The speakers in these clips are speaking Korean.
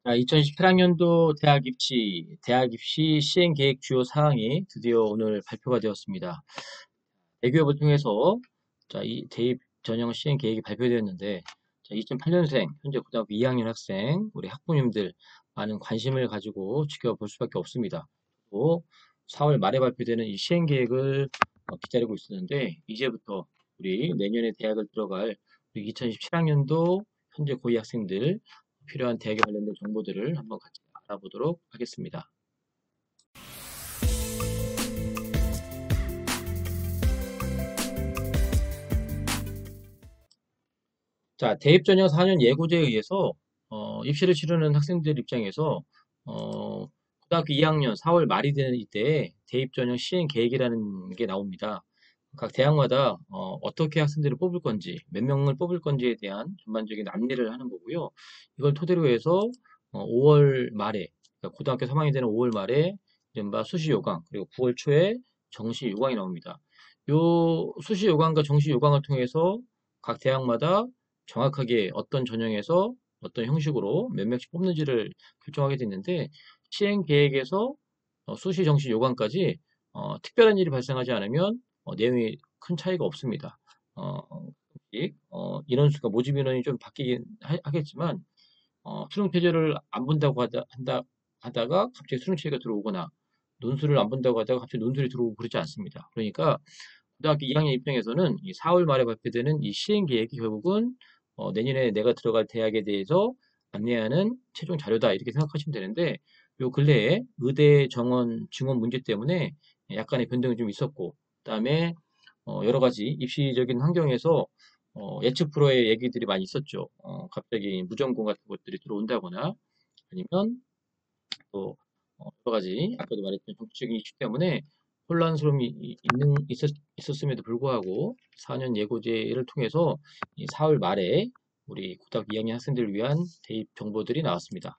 2017 학년도 대학 입시 시행 계획 주요 사항이 드디어 오늘 발표가 되었습니다. 대교협을 통해서 이 대입 전형 시행 계획이 발표되었는데, 2008년생, 현재 고등학교 2학년 학생, 우리 학부모님들 많은 관심을 가지고 지켜볼 수밖에 없습니다. 또 4월 말에 발표되는 이 시행 계획을 기다리고 있었는데, 이제부터 우리 내년에 대학을 들어갈 우리 2017학년도 현재 고위 학생들 필요한 대학에 관련된 정보들을 한번 같이 알아보도록 하겠습니다. 대입 전형 4년 예고제에 의해서 입시를 치르는 학생들 입장에서 고등학교 2학년 4월 말이 되는 이때에 대입 전형 시행 계획이라는 게 나옵니다. 각 대학마다 어떻게 학생들을 뽑을 건지, 몇 명을 뽑을 건지에 대한 전반적인 안내를 하는 거고요. 이걸 토대로 해서 5월 말에, 그러니까 고등학교 3학년이 되는 5월 말에 이른바 수시 요강, 그리고 9월 초에 정시 요강이 나옵니다. 요 수시 요강과 정시 요강을 통해서 각 대학마다 정확하게 어떤 전형에서 어떤 형식으로 몇 명씩 뽑는지를 결정하게 됐는데, 시행 계획에서 수시 정시 요강까지 특별한 일이 발생하지 않으면 내용이 큰 차이가 없습니다. 인원수가 모집 인원이 좀 바뀌긴 하겠지만 수능 최저를 안 본다고 하다가 갑자기 수능 최저가 들어오거나 논술을 안 본다고 하다가 갑자기 논술이 들어오고 그렇지 않습니다. 그러니까 고등학교 2학년 입장에서는 이 4월 말에 발표되는 이 시행 계획이 결국은 내년에 내가 들어갈 대학에 대해서 안내하는 최종 자료다 이렇게 생각하시면 되는데, 요 근래에 의대 정원 증원 문제 때문에 약간의 변동이 좀 있었고, 그다음에 여러 가지 입시적인 환경에서 예측 불허의 얘기들이 많이 있었죠. 갑자기 무전공 같은 것들이 들어온다거나 아니면 또 여러 가지 아까도 말했던 정치적인 이슈 때문에 혼란스러움이 있었음에도 불구하고 4년 예고제를 통해서 이 4월 말에 우리 고등학교 2학년 학생들을 위한 대입 정보들이 나왔습니다.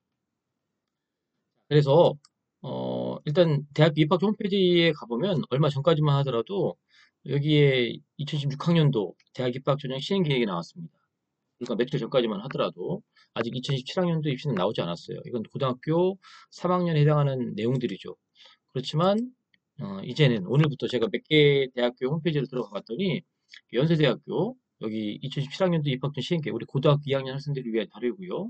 그래서 일단 대학교 입학 홈페이지에 가보면 얼마 전까지만 하더라도 여기에 2016학년도 대학 입학 전형 시행 계획이 나왔습니다. 그러니까 며칠 전까지만 하더라도 아직 2017학년도 입시는 나오지 않았어요. 이건 고등학교 3학년에 해당하는 내용들이죠. 그렇지만 이제는 오늘부터 제가 몇 개 대학교 홈페이지를 들어가 봤더니 연세대학교 여기 2017학년도 입학전 시행계획 우리 고등학교 2학년 학생들을 위한 자료고요.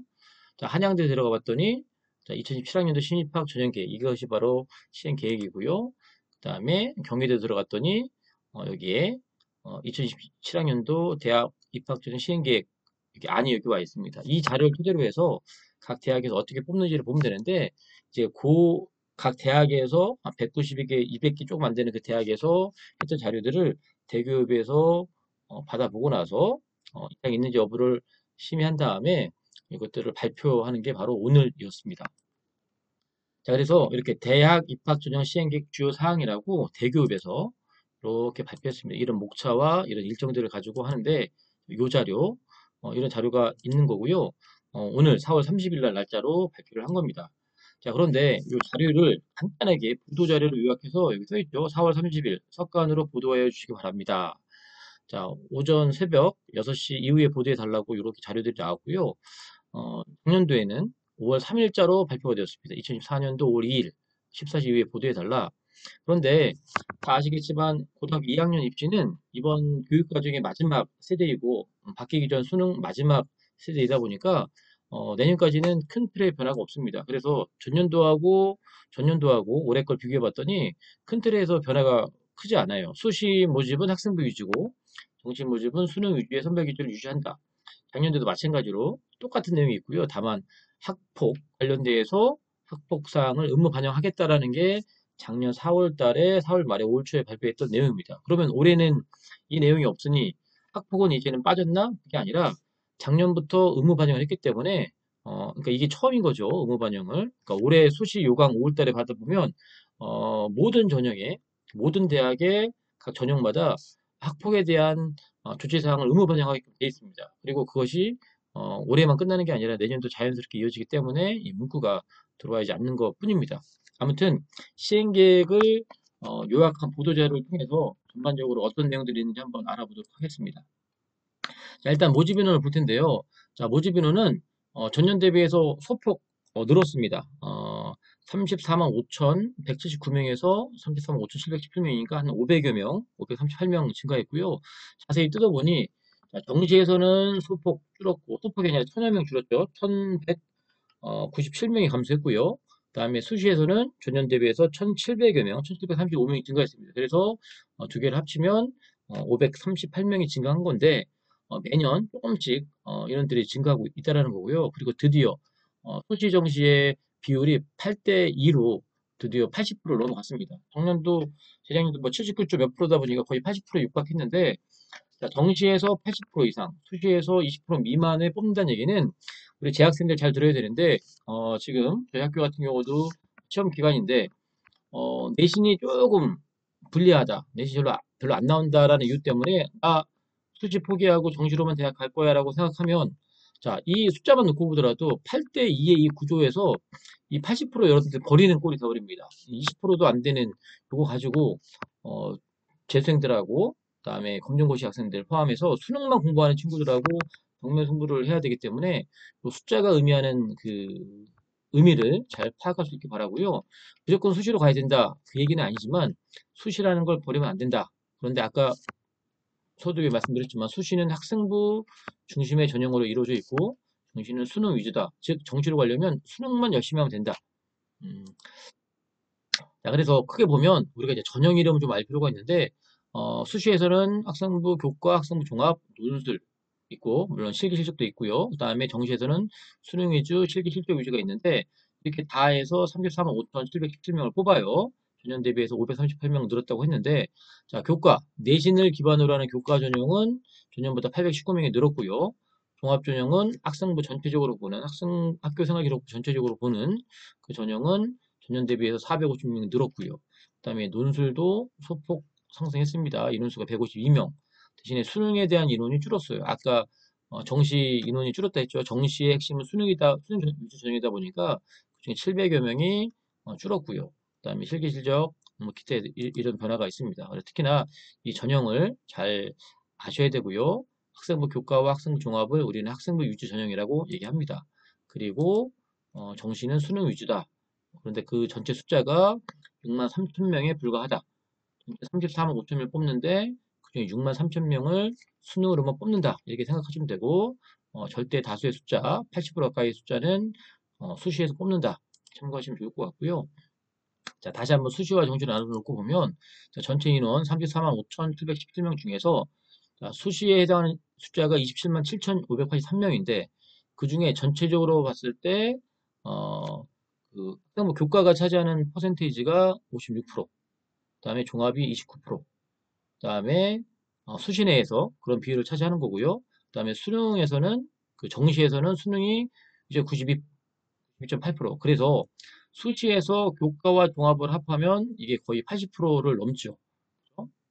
자, 한양대 들어가 봤더니 자, 2017학년도 신입학 전형계획 이것이 바로 시행계획이고요. 그다음에 경희대 들어갔더니 여기에 2017학년도 대학 입학 전형 시행계획 이렇게 안이 여기 와 있습니다. 이 자료를 토대로 해서 각 대학에서 어떻게 뽑는지를 보면 되는데 이제 각 대학에서 192개, 200개 조금 안 되는 그 대학에서 했던 자료들을 대교협에서 받아보고 나서 이상 있는지 여부를 심의한 다음에 이것들을 발표하는 게 바로 오늘이었습니다. 자, 그래서 이렇게 대학 입학 전형 시행계획 주요 사항이라고 대교협에서 이렇게 발표했습니다. 이런 목차와 이런 일정들을 가지고 하는데 이 자료, 이런 자료가 있는 거고요. 오늘 4월 30일 날 날짜로 발표를 한 겁니다. 자, 그런데 이 자료를 간단하게 보도 자료로 요약해서 여기 써 있죠. 4월 30일 석간으로 보도하여 주시기 바랍니다. 자, 오전 새벽 6시 이후에 보도해 달라고 이렇게 자료들이 나왔고요. 작년도에는 5월 3일자로 발표가 되었습니다. 2014년도 5월 2일 14시 이후에 보도해 달라. 그런데 다 아시겠지만 고등학교 2학년 입시는 이번 교육과정의 마지막 세대이고 바뀌기 전 수능 마지막 세대이다 보니까 내년까지는 큰 틀의 변화가 없습니다. 그래서 전년도하고 올해 걸 비교해 봤더니 큰 틀에서 변화가 크지 않아요. 수시 모집은 학생부 위주고 정시 모집은 수능 위주의 선별 기준을 유지한다. 작년도도 마찬가지로 똑같은 내용이 있고요. 다만 학폭 관련돼서 학폭 사항을 의무 반영하겠다라는 게 작년 4월 달에 4월 말에 5월 초에 발표했던 내용입니다. 그러면 올해는 이 내용이 없으니 학폭은 이제는 빠졌나? 그게 아니라 작년부터 의무 반영을 했기 때문에 그러니까 이게 처음인 거죠. 의무 반영을. 그러니까 올해 수시 요강 5월 달에 받아보면 모든 전형에 모든 대학의 각 전형마다 학폭에 대한 조치 사항을 의무 반영하게끔 되어 있습니다. 그리고 그것이 올해만 끝나는 게 아니라 내년도 자연스럽게 이어지기 때문에 이 문구가 들어와야지 않는 것 뿐입니다. 아무튼 시행 계획을 요약한 보도자료를 통해서 전반적으로 어떤 내용들이 있는지 한번 알아보도록 하겠습니다. 자, 일단 모집 인원을 볼 텐데요. 자, 모집 인원은 전년 대비해서 소폭 늘었습니다. 34만 5,179명에서 34만 5,717명이니까 한 500여 명, 538명 증가했고요. 자세히 뜯어보니, 자, 정시에서는 소폭 줄었고, 소폭이 아니라 1,000여 명 줄었죠. 1,197명이 감소했고요. 그다음에 수시에서는 전년 대비해서 1,700여 명, 1,735명이 증가했습니다. 그래서 두 개를 합치면 538명이 증가한 건데, 매년 조금씩 인원들이 증가하고 있다는 거고요. 그리고 드디어 수시 정시의 비율이 8대 2로 드디어 80%를 넘어갔습니다. 작년도 재작년도 뭐 79점 몇 프로다 보니까 거의 80% 육박했는데, 자, 정시에서 80% 이상, 수시에서 20% 미만을 뽑는다는 얘기는 우리 재학생들 잘 들어야 되는데, 지금 저희 학교 같은 경우도 시험 기간인데, 내신이 조금 불리하다. 내신이 별로 안 나온다라는 이유 때문에, 수시 포기하고 정시로만 대학 갈 거야 라고 생각하면, 자, 이 숫자만 놓고 보더라도 8대 2의 이 구조에서 이 80% 여러분들 버리는 꼴이 되어버립니다. 20%도 안 되는 그거 가지고, 어, 재수생들하고, 그다음에 검정고시 학생들 포함해서 수능만 공부하는 친구들하고 정면 승부를 해야 되기 때문에 그 숫자가 의미하는 그 의미를 잘 파악할 수 있길 바라고요. 무조건 수시로 가야 된다. 그 얘기는 아니지만 수시라는 걸 버리면 안 된다. 그런데 아까 서두에 말씀드렸지만 수시는 학생부 중심의 전형으로 이루어져 있고 정시는 수능 위주다. 즉 정시로 가려면 수능만 열심히 하면 된다. 음, 자, 그래서 크게 보면 우리가 이제 전형 이름을 좀 알 필요가 있는데, 수시에서는 학생부 교과, 학생부 종합, 논술 있고, 물론 실기 실적도 있고요. 그 다음에 정시에서는 수능 위주, 실기 실적 위주가 있는데, 이렇게 다 해서 34만 5,717명을 뽑아요. 전년 대비해서 538명 늘었다고 했는데, 자, 교과, 내신을 기반으로 하는 교과 전형은 전년보다 819명이 늘었고요. 종합 전형은 학생부 전체적으로 보는, 학교 생활 기록 전체적으로 보는 그 전형은 전년 대비해서 450명이 늘었고요. 그다음에 논술도 소폭 상승했습니다. 인원수가 152명. 대신에 수능에 대한 인원이 줄었어요. 아까 정시 인원이 줄었다 했죠. 정시의 핵심은 수능이다, 수능 위주 전형이다 보니까 그중에 700여 명이 줄었고요. 그다음에 실기 실적, 뭐 기타 이런 변화가 있습니다. 특히나 이 전형을 잘 아셔야 되고요. 학생부 교과와 학생부 종합을 우리는 학생부 위주 전형이라고 얘기합니다. 그리고 정시는 수능 위주다. 그런데 그 전체 숫자가 6만 3천 명에 불과하다. 34만 5천 명 뽑는데 그중에 6만 3천 명을 수능으로만 뽑는다. 이렇게 생각하시면 되고 절대 다수의 숫자, 80% 가까이의 숫자는 수시에서 뽑는다. 참고하시면 좋을 것 같고요. 자, 다시 한번 수시와 정시를 나눠놓고 보면 자, 전체 인원 34만 5,717명 중에서 자, 수시에 해당하는 숫자가 27만 7,583명인데 그 중에 전체적으로 봤을 때 그 학생부 교과가 차지하는 퍼센테이지가 56%, 그다음에 종합이 29%, 그다음에 수시 내에서 그런 비율을 차지하는 거고요. 그다음에 수능에서는 그 정시에서는 수능이 이제 92.8%. 그래서 수시에서 교과와 종합을 합하면 이게 거의 80%를 넘죠.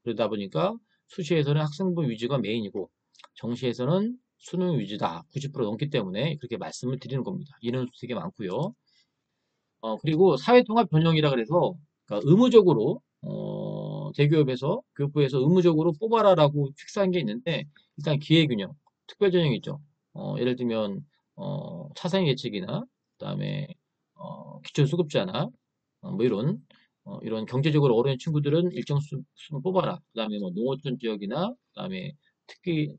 그러다 보니까 수시에서는 학생부 위주가 메인이고 정시에서는 수능 위주다. 90% 넘기 때문에 그렇게 말씀을 드리는 겁니다. 인원수 되게 많고요. 그리고 사회통합 전형이라 그래서 그러니까 의무적으로 대기업에서 교육부에서 의무적으로 뽑아라라고 픽스한 게 있는데 일단 기회균형, 특별전형이 있죠. 예를 들면 차상 예측이나 그다음에 기초수급자나 뭐 이런 경제적으로 어려운 친구들은 일정 수 뽑아라. 그다음에 뭐 농어촌 지역이나 그다음에 특히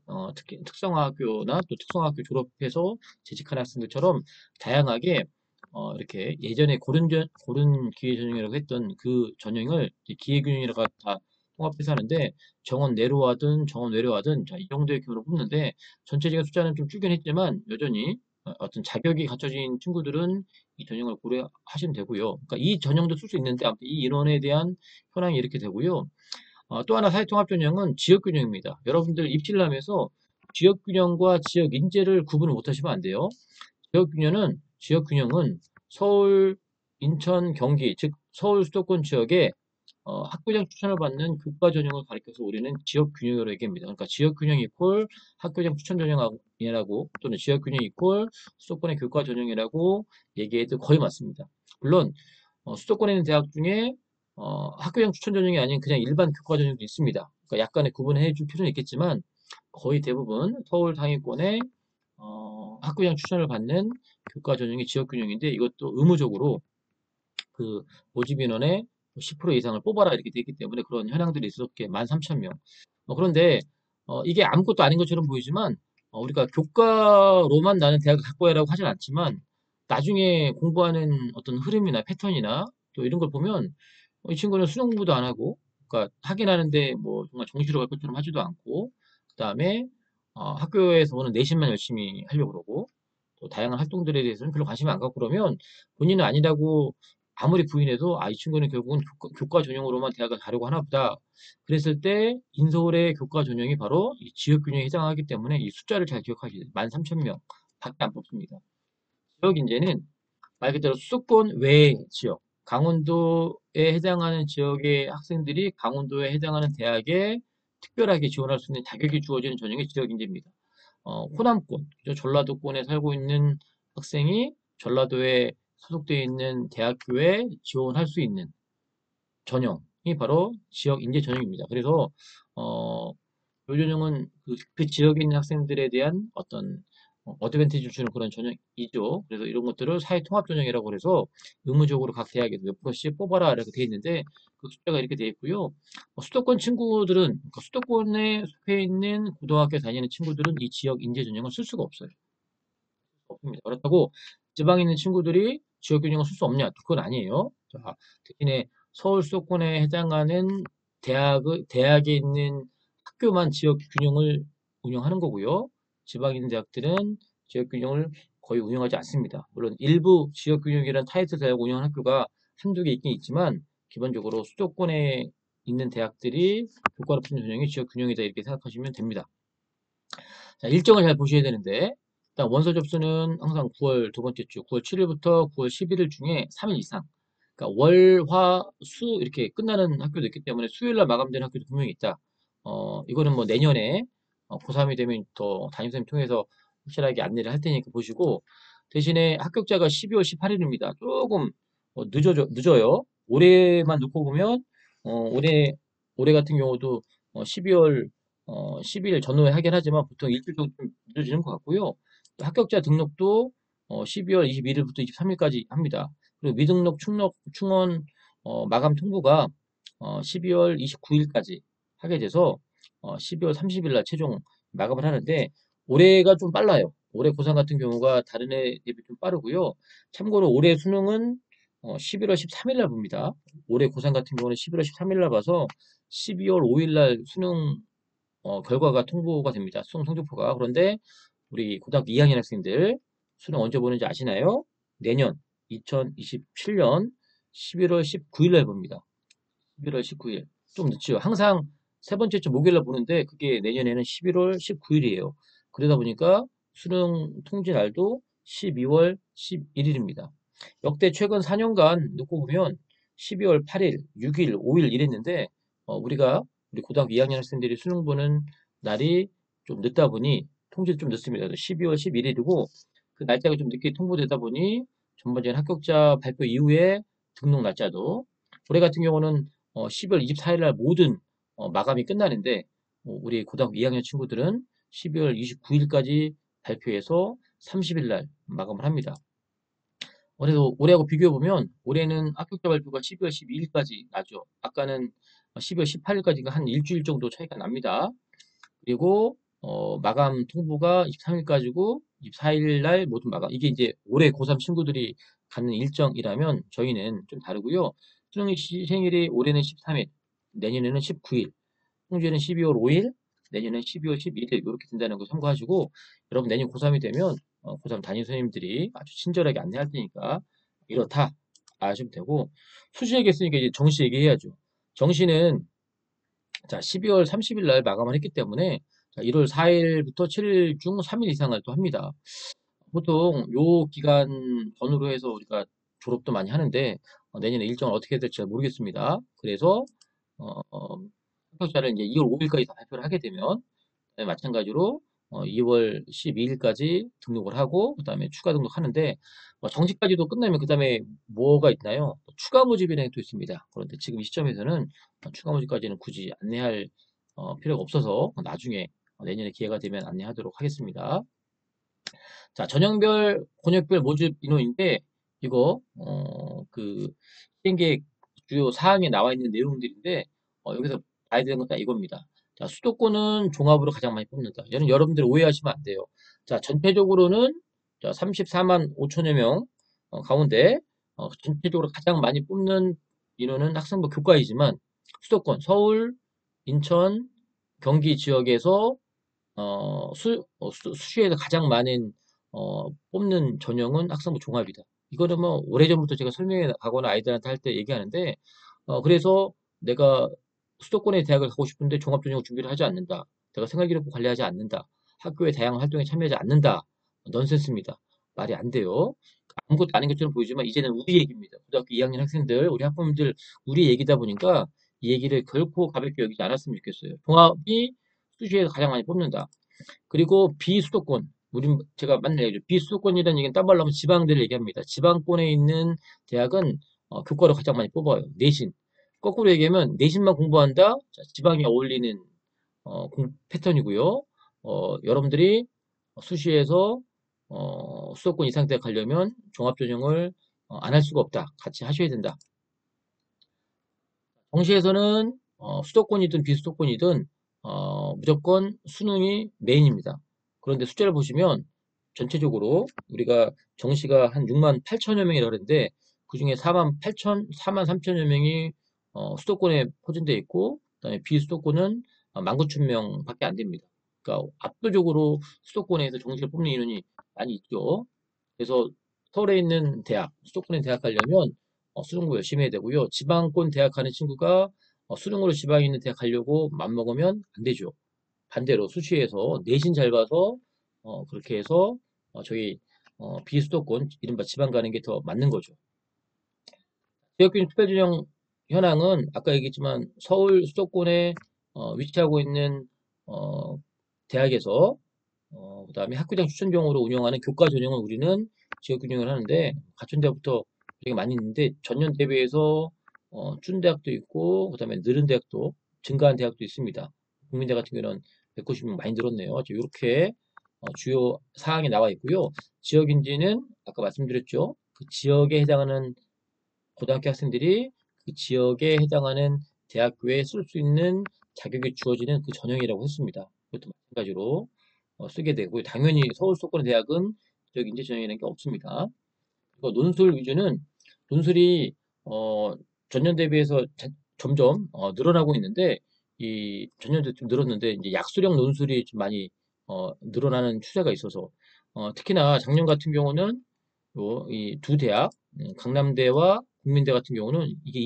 특성화학교나 또 특성화학교 졸업해서 재직한 학생들처럼 다양하게 이렇게 예전에 고른 기회 전형이라고 했던 그 전형을 기회균형이라고 다 통합해서 하는데 정원 내로 하든 정원 외로 하든 자, 이 정도의 규모로 뽑는데 전체적인 숫자는 좀 줄긴 했지만 여전히 어떤 자격이 갖춰진 친구들은 이 전형을 고려하시면 되고요. 그러니까 이 전형도 쓸 수 있는데 아무튼 이 인원에 대한 현황이 이렇게 되고요. 또 하나 사회통합전형은 지역균형입니다. 여러분들 입시를 하면서 지역균형과 지역인재를 구분을 못하시면 안 돼요. 지역균형은 서울, 인천, 경기, 즉 서울 수도권 지역에 학교장 추천을 받는 교과 전형을 가리켜서 우리는 지역균형으로 얘기합니다. 그러니까 지역균형 이퀄 학교장 추천 전형이라고 또는 지역균형 이퀄 수도권의 교과 전형이라고 얘기해도 거의 맞습니다. 물론 수도권에 있는 대학 중에 학교장 추천 전형이 아닌 그냥 일반 교과 전형도 있습니다. 그러니까 약간의 구분해 줄 필요는 있겠지만 거의 대부분 서울 상위권의 학교장 추천을 받는 교과 전형이 지역균형인데 이것도 의무적으로 그 모집 인원의 10% 이상을 뽑아라 이렇게 되어 있기 때문에 그런 현황들이 있었게 13,000명. 그런데 이게 아무것도 아닌 것처럼 보이지만 우리가 교과로만 나는 대학을 갖고 야라고 하진 않지만 나중에 공부하는 어떤 흐름이나 패턴이나 또 이런 걸 보면 이 친구는 수능 공부도 안 하고 그러니까 하긴 하는데 뭐 정말 정시로 갈 것처럼 하지도 않고 그다음에 학교에서 오는 내신만 열심히 하려고 그러고 또 다양한 활동들에 대해서는 별로 관심을 안 갖고 그러면 본인은 아니라고 아무리 부인해도 이 친구는 결국은 교과 전형으로만 대학을 가려고 하나 보다. 그랬을 때 인서울의 교과 전형이 바로 이 지역 균형에 해당하기 때문에 이 숫자를 잘 기억하시죠. 13,000명 밖에 안 뽑습니다. 지역 인재는 말 그대로 수도권 외의 지역, 강원도에 해당하는 지역의 학생들이 강원도에 해당하는 대학에 특별하게 지원할 수 있는 자격이 주어지는 전형이 지역 인재입니다. 호남권, 전라도권에 살고 있는 학생이 전라도에 소속되어 있는 대학교에 지원할 수 있는 전형이 바로 지역 인재 전형입니다. 그래서 어, 이 전형은 그 지역에 있는 학생들에 대한 어떤 어드밴티지를 주는 그런 전형이죠. 그래서 이런 것들을 사회 통합 전형이라고 해서 의무적으로 각 대학에서 몇 프로씩 뽑아라 이렇게 돼 있는데 그 숫자가 이렇게 돼 있고요. 수도권 친구들은 그러니까 수도권에 속해 있는 고등학교 다니는 친구들은 이 지역 인재 전형을 쓸 수가 없어요. 없습니다. 그렇다고 지방에 있는 친구들이 지역 균형을 쓸 수 없냐? 그건 아니에요. 자, 대신에 서울 수도권에 해당하는 대학에 있는 학교만 지역 균형을 운영하는 거고요. 지방에 있는 대학들은 지역 균형을 거의 운영하지 않습니다. 물론 일부 지역 균형이라는 타이틀 대학 운영하는 학교가 한두 개 있긴 있지만 기본적으로 수도권에 있는 대학들이 교과로 푸는 전형이 지역 균형이다 이렇게 생각하시면 됩니다. 자, 일정을 잘 보셔야 되는데, 일단 원서 접수는 항상 9월 두 번째 주, 9월 7일부터 9월 11일 중에 3일 이상. 그러니까 월, 화, 수 이렇게 끝나는 학교도 있기 때문에 수요일 날 마감되는 학교도 분명히 있다. 이거는 뭐 내년에 고3이 되면 더 담임선생님 통해서 확실하게 안내를 할 테니까 보시고, 대신에 합격자가 12월 18일입니다. 조금 늦어요. 올해만 놓고 보면, 올해 같은 경우도 12월 10일 전후에 하긴 하지만 보통 일주일 정도 좀 늦어지는 것 같고요. 또 합격자 등록도 12월 21일부터 23일까지 합니다. 그리고 미등록 충원 마감 통보가 12월 29일까지 하게 돼서 12월 30일 날 최종 마감을 하는데 올해가 좀 빨라요. 올해 고3 같은 경우가 다른 해 대비 좀 빠르고요. 참고로 올해 수능은 11월 13일 날 봅니다. 올해 고3 같은 경우는 11월 13일 날 봐서 12월 5일 날 수능 결과가 통보가 됩니다. 수능 성적표가. 그런데 우리 고등학교 2학년 학생들 수능 언제 보는지 아시나요? 내년 2027년 11월 19일 날 봅니다. 11월 19일. 좀 늦죠. 항상 세 번째 주 목요일 날 보는데 그게 내년에는 11월 19일이에요. 그러다 보니까 수능 통지 날도 12월 11일입니다. 역대 최근 4년간 놓고 보면 12월 8일, 6일, 5일 이랬는데 우리 고등학교 2학년 학생들이 수능 보는 날이 좀 늦다 보니 통지도 좀 늦습니다. 12월 11일이고 그 날짜가 좀 늦게 통보되다 보니 전반적인 합격자 발표 이후에 등록 날짜도 올해 같은 경우는 12월 24일 날 모든 마감이 끝나는데 우리 고등학교 2학년 친구들은 12월 29일까지 발표해서 30일 날 마감을 합니다. 그래서 올해하고 비교해보면 올해는 합격자 발표가 12월 12일까지 나죠. 아까는 12월 18일까지가 한 일주일 정도 차이가 납니다. 그리고 마감 통보가 23일까지고 24일 날 모든 마감. 이게 이제 올해 고3 친구들이 갖는 일정이라면 저희는 좀 다르고요. 수능 시행일이 올해는 13일, 내년에는 19일, 통지는 12월 5일, 내년엔 12월 11일 이렇게 된다는 거 참고하시고 여러분 내년 고3이 되면 고3 담임 선생님들이 아주 친절하게 안내할 테니까 이렇다 아시면 되고 수시 얘기했으니까 이제 정시 얘기해야죠. 정시는 자 12월 30일 날 마감을 했기 때문에 자, 1월 4일부터 7일 중 3일 이상을 또 합니다. 보통 요 기간 전후로 해서 우리가 졸업도 많이 하는데 내년에 일정을 어떻게 될지 잘 모르겠습니다. 그래서 어, 어, 합격자를 이제 2월 5일까지 다 발표를 하게 되면 마찬가지로 2월 12일까지 등록을 하고 그다음에 추가 등록하는데 정시까지도 끝나면 그다음에 뭐가 있나요? 추가 모집이라는 게 또 있습니다. 그런데 지금 이 시점에서는 추가 모집까지는 굳이 안내할 필요가 없어서 나중에 내년에 기회가 되면 안내하도록 하겠습니다. 자, 전형별, 권역별 모집 인원인데, 이거, 시행계획 주요 사항에 나와 있는 내용들인데, 여기서 봐야 되는 건 딱 이겁니다. 자, 수도권은 종합으로 가장 많이 뽑는다. 얘는 여러분들 오해하시면 안 돼요. 자, 전체적으로는, 자, 34만 5천여 명, 가운데, 전체적으로 가장 많이 뽑는 인원은 학생부 교과이지만, 수도권, 서울, 인천, 경기 지역에서 수시에서 가장 많은 뽑는 전형은 학생부 종합이다. 이거는 뭐 오래전부터 제가 설명해 가거나 아이들한테 할 때 얘기하는데 그래서 내가 수도권의 대학을 가고 싶은데 종합 전형을 준비를 하지 않는다. 내가 생활기록부 관리하지 않는다. 학교의 다양한 활동에 참여하지 않는다. 넌센스입니다. 말이 안 돼요. 아무것도 아닌 것처럼 보이지만 이제는 우리 얘기입니다. 고등학교 2학년 학생들, 우리 학부모님들 우리 얘기다 보니까 이 얘기를 결코 가볍게 여기지 않았으면 좋겠어요. 종합이 수시에서 가장 많이 뽑는다. 그리고 비수도권, 제가 맨날 얘기죠. 비수도권이라는 얘기는 딴 말로 하면 지방들을 얘기합니다. 지방권에 있는 대학은 교과로 가장 많이 뽑아요. 내신. 거꾸로 얘기하면 내신만 공부한다. 자, 지방에 어울리는 패턴이고요. 여러분들이 수시에서 수도권 이상 대학 가려면 종합전형을 안 할 수가 없다. 같이 하셔야 된다. 정시에서는 수도권이든 비수도권이든 무조건 수능이 메인입니다. 그런데 숫자를 보시면 전체적으로 우리가 정시가 한 6만 8천여 명이라 그랬는데 그중에 4만 3천여 명이 수도권에 포진되어 있고 그다음에 비수도권은 1만 9천 명밖에 안 됩니다. 그러니까 압도적으로 수도권에서 정시를 뽑는 인원이 많이 있죠. 그래서 서울에 있는 대학, 수도권에 대학 가려면 수능 공부 열심히 해야 되고요. 지방권 대학 가는 친구가 수능으로 지방에 있는 대학 가려고 맘먹으면 안 되죠. 반대로 수시에서 내신 잘 봐서 그렇게 해서 저희 비수도권, 이른바 지방 가는 게 더 맞는 거죠. 지역균 특별전형 현황은 아까 얘기했지만 서울 수도권에 위치하고 있는 어, 대학에서 그다음에 학교장 추천종으로 운영하는 교과 전형을 우리는 지역 균형을 하는데 가천대학부터 되게 많이 있는데 전년 대비해서 준 대학도 있고 그다음에 늘은 대학도 증가한 대학도 있습니다. 국민대 같은 경우는 190명 많이 늘었네요. 이렇게 주요 사항이 나와 있고요. 지역인지는 아까 말씀드렸죠. 그 지역에 해당하는 고등학교 학생들이 그 지역에 해당하는 대학교에 쓸 수 있는 자격이 주어지는 그 전형이라고 했습니다. 그것도 마찬가지로 쓰게 되고 당연히 서울 수도권 대학은 지역 인재 전형이라는 게 없습니다. 그리고 논술 위주는 논술이 전년 대비해서 점점 늘어나고 있는데 이 전년도 좀 늘었는데 이제 약수령 논술이 좀 많이 늘어나는 추세가 있어서 특히나 작년 같은 경우는 이 두 대학 강남대와 국민대 같은 경우는 이게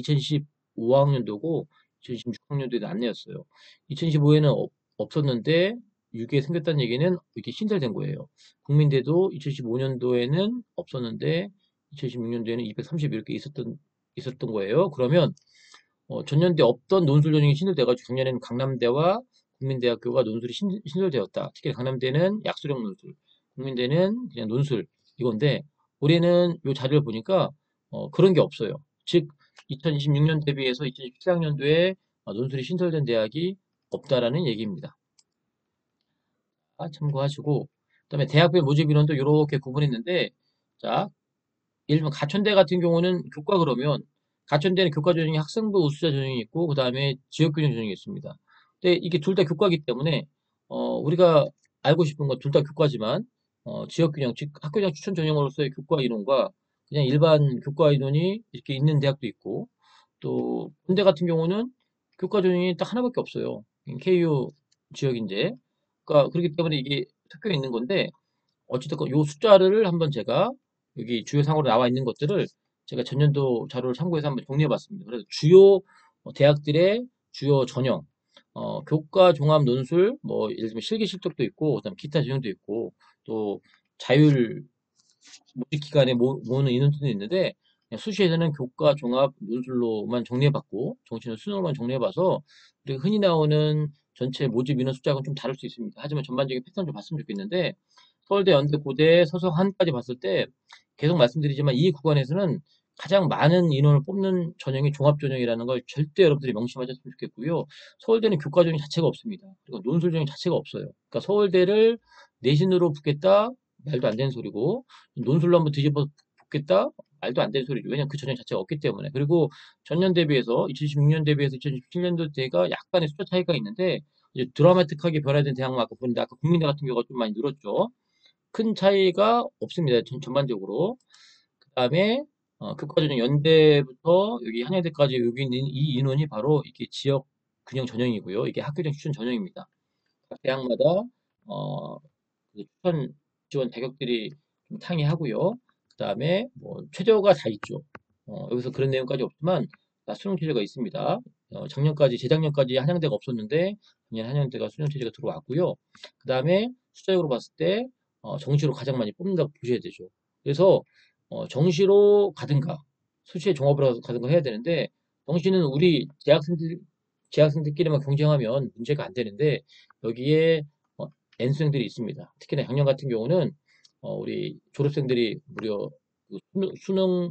2025학년도고 2026학년도에도 안 내었어요. 2025에는 없었는데 6에 생겼다는 얘기는 이렇게 신설된 거예요. 국민대도 2015년도에는 없었는데 2016년도에는 230 이렇게 있었던 거예요. 그러면 전년대 없던 논술 전형이 신설돼가지고 작년에는 강남대와 국민대학교가 논술이 신설되었다. 특히 강남대는 약수령 논술, 국민대는 그냥 논술 이건데 올해는 이 자료를 보니까 그런 게 없어요. 즉 2026년 대비해서 2017학년도에 논술이 신설된 대학이 없다라는 얘기입니다. 참고하시고 그다음에 대학별 모집 인원도 이렇게 구분했는데 자 예를 들면 가천대 같은 경우는 교과 그러면 가천대는 교과 전형이 학생부 우수자 전형이 있고 그다음에 지역균형 전형이 있습니다. 근데 이게 둘 다 교과이기 때문에 우리가 알고 싶은 건 둘 다 교과지만 지역균형 즉 학교장 추천 전형으로서의 교과 인원과 그냥 일반 교과 인원이 이렇게 있는 대학도 있고 또 군대 같은 경우는 교과 전형이 딱 하나밖에 없어요. KU 지역인데 그러니까 그렇기 때문에 이게 섞여 있는 건데 어찌됐건 요 숫자를 한번 제가 여기 주요 사항으로 나와 있는 것들을 제가 전년도 자료를 참고해서 한번 정리해 봤습니다. 그래서 주요 대학들의 주요 전형, 교과 종합 논술, 뭐 예를 들면 실기 실적도 있고, 그다음 기타 전형도 있고, 또 자율 모집 기간에 모으는 인원들도 있는데 그냥 수시에서는 교과 종합 논술로만 정리해봤고 정시는 수능으로만 정리해봐서 우리가 흔히 나오는 전체 모집 인원 숫자하고는 좀 다를 수 있습니다. 하지만 전반적인 패턴 좀 봤으면 좋겠는데 서울대, 연대, 고대, 서성 한까지 봤을 때 계속 말씀드리지만 이 구간에서는 가장 많은 인원을 뽑는 전형이 종합전형이라는 걸 절대 여러분들이 명심하셨으면 좋겠고요. 서울대는 교과전형 자체가 없습니다. 그리고 논술전형 자체가 없어요. 그러니까 서울대를 내신으로 붙겠다, 말도 안 되는 소리고, 논술로 한번 뒤집어 붓겠다? 말도 안 되는 소리죠. 왜냐면 그 전형 자체가 없기 때문에. 그리고 전년 대비해서 2016년 대비해서 2017년도 때가 약간의 숫자 차이가 있는데, 이제 드라마틱하게 변화된 대학만 아까 보는데 아까 국민대 같은 경우가 좀 많이 늘었죠. 큰 차이가 없습니다. 전반적으로. 그다음에 교과전형 연대부터 여기 한양대까지 여기 있는 이 인원이 바로 이게 지역 균형 전형이고요. 이게 학교장 추천 전형입니다. 각 대학마다 어, 그 추천 지원 자격들이 좀 상이하고요. 그다음에 뭐 최저가 다 있죠. 여기서 그런 내용까지 없지만 다 수능 최저가 있습니다. 작년까지 재작년까지 한양대가 없었는데 작년 한양대가 수능 최저가 들어왔고요. 그다음에 숫자적으로 봤을 때 정시로 가장 많이 뽑는다고 보셔야 되죠. 그래서 정시로 가든가 수시에 종합으로 가든가 해야 되는데 정시는 우리 재학생들끼리만 경쟁하면 문제가 안 되는데 여기에 N수생들이 있습니다. 특히나 작년 같은 경우는 우리 졸업생들이 무려 그 수능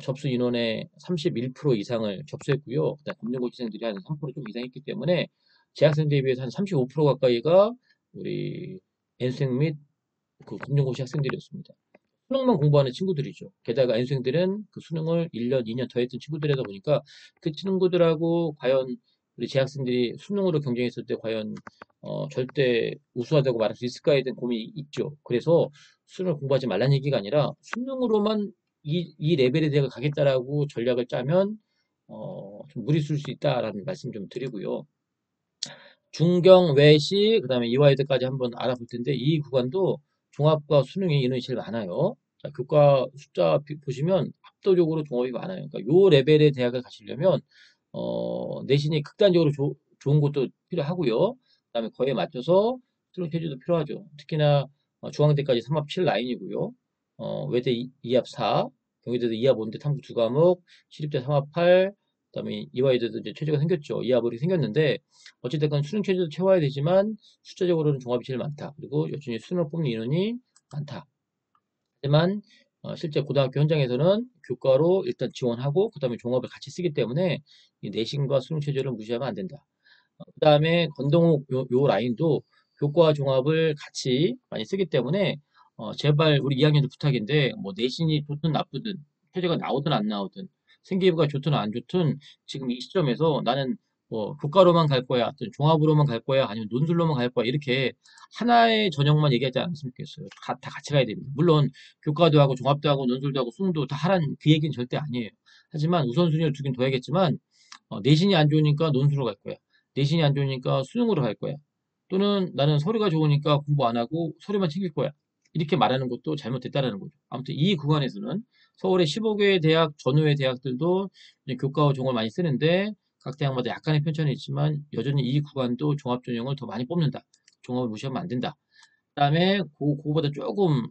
접수 인원의 31% 이상을 접수했고요. 그다음 검정고시생들이 한 3%좀 이상 했기 때문에 재학생 대비해서 한 35% 가까이가 우리 N수생 및 그 검정고시 학생들이었습니다. 수능만 공부하는 친구들이죠. 게다가 N수생들은 그 수능을 1년, 2년 더 했던 친구들이다 보니까 그 친구들하고 과연 우리 재학생들이 수능으로 경쟁했을 때 과연 절대 우수하다고 말할 수 있을까에 대한 고민이 있죠. 그래서 수능을 공부하지 말라는 얘기가 아니라 수능으로만 이 레벨에 대해 가겠다라고 전략을 짜면 좀 무리수일 수 있다라는 말씀 좀 드리고요. 중경, 외시, 그다음에 이화여대까지 한번 알아볼 텐데 이 구간도 종합과 수능의 인원이 제일 많아요. 자, 교과 숫자 보시면 압도적으로 종합이 많아요. 그러니까 요 레벨의 대학을 가시려면 내신이 극단적으로 좋은 것도 필요하고요. 그다음에 거기에 맞춰서 수능 체제도 필요하죠. 특히나 중앙대까지 3합 7 라인이고요. 외대 2합 4, 경희대도 2합 5인데 탐구 2과목, 시립대 3합 8, 그다음에 이화여대도 이제 체제가 생겼죠. 2합이 생겼는데 어찌됐건 수능 체제도 채워야 되지만 숫자적으로는 종합이 제일 많다. 그리고 여전히 수능을 뽑는 인원이 많다. 하지만 실제 고등학교 현장에서는 교과로 일단 지원하고 그다음에 종합을 같이 쓰기 때문에 이 내신과 수능 체제를 무시하면 안 된다. 그다음에 건동욱 요 라인도 교과 종합을 같이 많이 쓰기 때문에 제발 우리 2학년들 부탁인데 뭐 내신이 좋든 나쁘든 표제가 나오든 안 나오든 생기부가 좋든 안 좋든 지금 이 시점에서 나는 뭐 교과로만 갈 거야, 어떤 종합으로만 갈 거야, 아니면 논술로만 갈 거야 이렇게 하나의 전형만 얘기하지 않았으면 좋겠어요. 다 같이 가야 됩니다. 물론 교과도 하고 종합도 하고 논술도 하고 수능도 다 하라는 그 얘기는 절대 아니에요. 하지만 우선순위를 두긴 둬야겠지만 내신이 안 좋으니까 논술로 갈 거야. 내신이 안 좋으니까 수능으로 갈 거야. 또는 나는 서류가 좋으니까 공부 안 하고 서류만 챙길 거야. 이렇게 말하는 것도 잘못됐다라는 거죠. 아무튼 이 구간에서는 서울의 15개 대학 전후의 대학들도 이제 교과와 종을 많이 쓰는데 각 대학마다 약간의 편차는 있지만 여전히 이 구간도 종합 전형을 더 많이 뽑는다. 종합을 무시하면 안 된다. 그다음에 그거보다 조금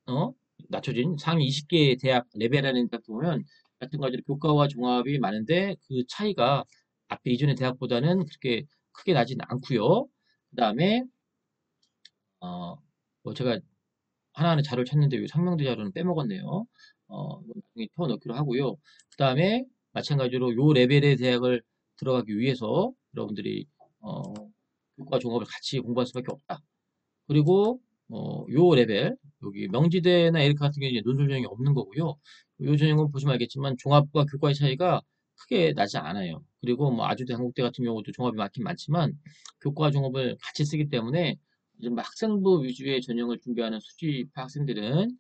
어? 낮춰진 상위 20개 대학 레벨 안에 딱 보면 마찬가지로 교과와 종합이 많은데 그 차이가 앞에 이전의 대학보다는 그렇게 크게 나지는 않고요. 그다음에 뭐 제가 하나하나 자료를 찾는데 이 상명대 자료는 빼먹었네요. 뭐 나중에 펴넣기로 하고요. 그다음에 마찬가지로 요 레벨의 대학을 들어가기 위해서 여러분들이 어, 교과 종합을 같이 공부할 수밖에 없다. 그리고 요 레벨 여기 명지대나 에리카 같은 경우는 논술 전형이 없는 거고요. 요 전형은 보시면 알겠지만 종합과 교과의 차이가 크게 나지 않아요. 그리고 뭐 아주대 한국대 같은 경우도 종합이 많긴 많지만 교과 종합을 같이 쓰기 때문에 이제 뭐 학생부 위주의 전형을 준비하는 수시파 학생들은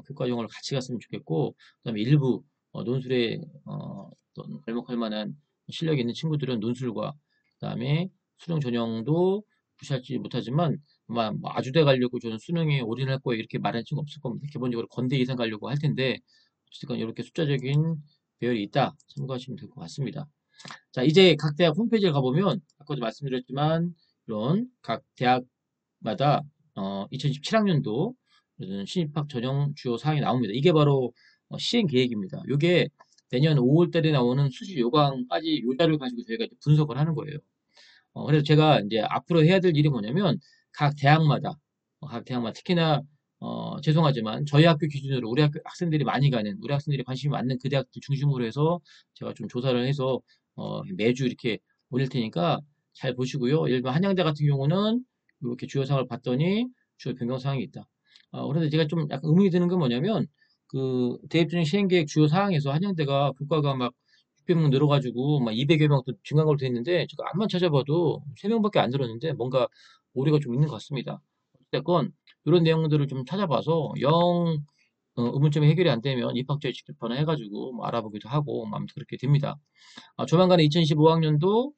교과 종합을 같이 갔으면 좋겠고 그다음에 일부 논술에 어떤 괄목할 만한 실력이 있는 친구들은 논술과 그다음에 수능 전형도 무시하지 못하지만 뭐 아주대 가려고 저는 수능에 올인할 거예요 이렇게 말하는 친구 없을 겁니다. 기본적으로 건대 이상 가려고 할 텐데 어쨌든 이렇게 숫자적인 배열이 있다 참고하시면 될 것 같습니다. 자 이제 각 대학 홈페이지를 가보면 아까도 말씀드렸지만 이런 각 대학마다 2017학년도 신입학 전형 주요 사항이 나옵니다. 이게 바로 시행 계획입니다. 이게 내년 5월 달에 나오는 수시 요강까지 요 자료를 가지고 저희가 이제 분석을 하는 거예요. 그래서 제가 이제 앞으로 해야 될 일이 뭐냐면 각 대학마다 특히나 죄송하지만 저희 학교 기준으로 우리 학교 학생들이 많이 가는 우리 학생들이 관심이 많는 그 대학들 중심으로 해서 제가 좀 조사를 해서 매주 이렇게 올릴 테니까 잘 보시고요. 예를 들면 한양대 같은 경우는 이렇게 주요 사항을 봤더니 주요 변경 사항이 있다. 그런데 제가 좀 약간 의문이 드는 건 뭐냐면, 그 대입전형 시행계획 주요 사항에서 한양대가 교과가 막 600명 늘어가지고 막 200여 명 또 증가한 걸로 돼 있는데, 제가 앞만 찾아봐도 3명밖에 안 늘었는데 뭔가 오류가 좀 있는 것 같습니다. 어쨌건 이런 내용들을 좀 찾아봐서 의문점이 해결이 안 되면 입학처에 직접 전화해가지고 뭐 알아보기도 하고 뭐 아무튼 그렇게 됩니다. 조만간에 2025학년도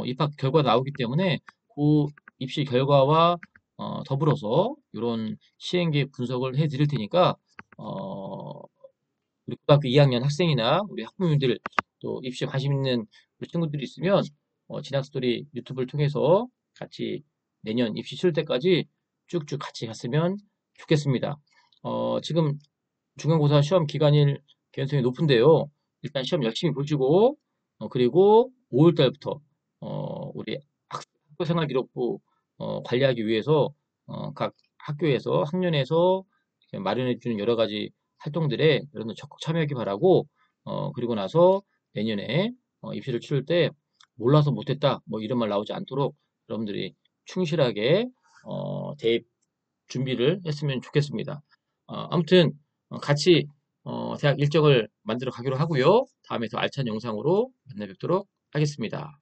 입학 결과 나오기 때문에 그 입시 결과와 더불어서 이런 시행계 분석을 해 드릴 테니까 우리 고등학교 2학년 학생이나 우리 학부모님들 또 입시에 관심 있는 우리 친구들이 있으면 진학스토리 유튜브를 통해서 같이 내년 입시 치를 때까지 쭉쭉 같이 갔으면 좋겠습니다. 지금 중간고사 시험 기간일 개연성이 높은데요. 일단 시험 열심히 보시고, 그리고 5월 달부터, 우리 학교 생활 기록부, 관리하기 위해서, 각 학교에서, 학년에서 이렇게 마련해주는 여러 가지 활동들에 여러분들 적극 참여하기 바라고, 그리고 나서 내년에 입시를 치를 때 몰라서 못했다, 뭐 이런 말 나오지 않도록 여러분들이 충실하게, 대입 준비를 했으면 좋겠습니다. 아무튼 같이 대학 일정을 만들어 가기로 하고요. 다음에 더 알찬 영상으로 만나 뵙도록 하겠습니다.